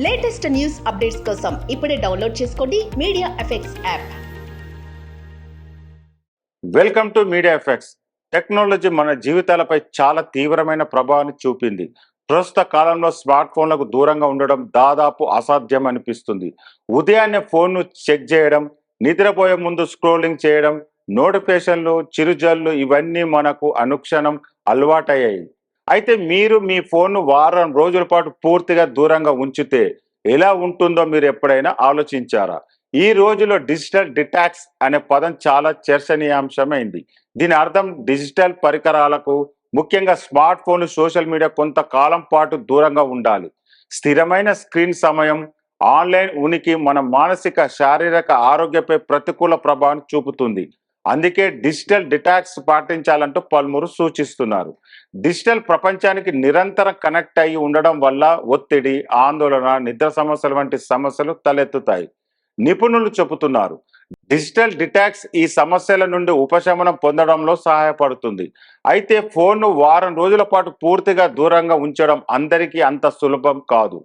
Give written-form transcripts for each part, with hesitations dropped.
Latest news updates కోసం ఇప్పుడే download చేసుకోండి media effects app. Welcome to media effects. Technology మన జీవితాలపై చాలా తీవ్రమైన ప్రభావాన్ని చూపింది. ప్రస్తుత కాలంలో స్మార్ట్ ఫోన్లకు దూరంగా ఉండడం దాదాపు అసాధ్యం అనిపిస్తుంది. ఉదయాన్నే ఫోన్ను చెక్ చేయడం, నిద్రపోయే ముందు స్క్రోలింగ్ చేయడం, నోటిఫికేషన్లు, చిరుజల్లు ఇవన్నీ మనకు అనుక్షణం అలవాటయ్యాయి. అయితే మీరు మీ ఫోన్ను వారం రోజుల పాటు పూర్తిగా దూరంగా ఉంచితే ఎలా ఉంటుందో మీరు ఎప్పుడైనా ఆలోచించారా? ఈ రోజులో డిజిటల్ డిటాక్స్ అనే పదం చాలా చర్చనీయాంశమైంది. దీని అర్థం డిజిటల్ పరికరాలకు, ముఖ్యంగా స్మార్ట్ ఫోన్, సోషల్ మీడియా కొంతకాలం పాటు దూరంగా ఉండాలి. స్థిరమైన స్క్రీన్ సమయం, ఆన్లైన్ ఉనికి మన మానసిక, శారీరక ఆరోగ్యపై ప్రతికూల ప్రభావం చూపుతుంది. అందుకే డిజిటల్ డిటాక్స్ పాటించాలంటూ పలువురు సూచిస్తున్నారు. డిజిటల్ ప్రపంచానికి నిరంతరం కనెక్ట్ అయి ఉండడం వల్ల ఒత్తిడి, ఆందోళన, నిద్ర సమస్యలు వంటి సమస్యలు తలెత్తుతాయి. నిపుణులు చెబుతున్నారు, డిజిటల్ డిటాక్స్ ఈ సమస్యల నుండి ఉపశమనం పొందడంలో సహాయపడుతుంది. అయితే ఫోన్ను వారం రోజుల పాటు పూర్తిగా దూరంగా ఉంచడం అందరికీ అంత సులభం కాదు.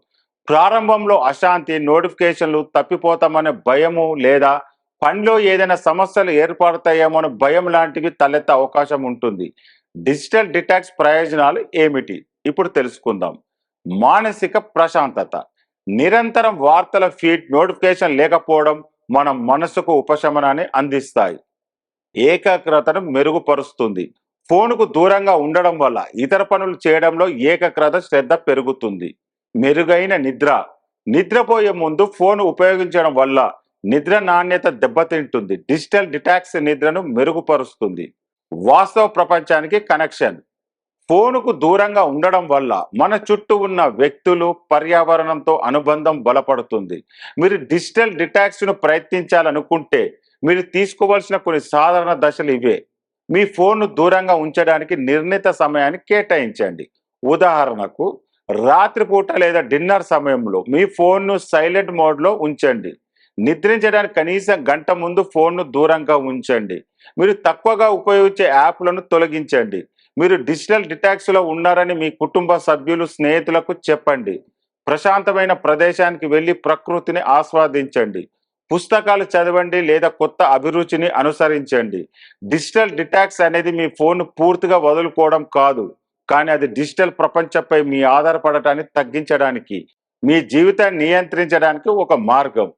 ప్రారంభంలో అశాంతి, నోటిఫికేషన్లు, తప్పిపోతామనే భయము లేదా పనిలో ఏదైనా సమస్యలు ఏర్పడతాయేమో భయం లాంటివి తలెత్తే అవకాశం ఉంటుంది. డిజిటల్ డిటాక్స్ ప్రయోజనాలు ఏమిటి ఇప్పుడు తెలుసుకుందాం. మానసిక ప్రశాంతత. నిరంతరం వార్తల ఫీడ్, నోటిఫికేషన్ లేకపోవడం మన మనసుకు ఉపశమనాన్ని అందిస్తాయి. ఏకాగ్రతను మెరుగుపరుస్తుంది. ఫోనుకు దూరంగా ఉండడం వల్ల ఇతర పనులు చేయడంలో ఏకాగ్రత, శ్రద్ధ పెరుగుతుంది. మెరుగైన నిద్ర. నిద్రపోయే ముందు ఫోన్ ఉపయోగించడం వల్ల నిద్ర నాణ్యత దెబ్బతింటుంది. డిజిటల్ డిటాక్స్ నిద్రను మెరుగుపరుస్తుంది. వాస్తవ ప్రపంచానికి కనెక్షన్. ఫోనుకు దూరంగా ఉండడం వల్ల మన చుట్టూ ఉన్న వ్యక్తులు, పర్యావరణంతో అనుబంధం బలపడుతుంది. మీరు డిజిటల్ డిటాక్స్ను ప్రయత్నించాలనుకుంటే మీరు తీసుకోవాల్సిన కొన్ని సాధారణ దశలు ఇవే. మీ ఫోన్ను దూరంగా ఉంచడానికి నిర్ణీత సమయాన్ని కేటాయించండి. ఉదాహరణకు, రాత్రిపూట లేదా డిన్నర్ సమయంలో మీ ఫోన్ను సైలెంట్ మోడ్లో ఉంచండి. నిద్రించడానికి కనీసం గంట ముందు ఫోన్ను దూరంగా ఉంచండి. మీరు తక్కువగా ఉపయోగించే యాప్లను తొలగించండి. మీరు డిజిటల్ డిటాక్స్లో ఉన్నారని మీ కుటుంబ సభ్యులు, స్నేహితులకు చెప్పండి. ప్రశాంతమైన ప్రదేశానికి వెళ్ళి ప్రకృతిని ఆస్వాదించండి. పుస్తకాలు చదవండి లేదా కొత్త అభిరుచిని అనుసరించండి. డిజిటల్ డిటాక్స్ అనేది మీ ఫోన్ పూర్తిగా వదులుకోవడం కాదు, కానీ అది డిజిటల్ ప్రపంచంపై మీ ఆధారపడటాన్ని తగ్గించడానికి, మీ జీవితాన్ని నియంత్రించడానికి ఒక మార్గం.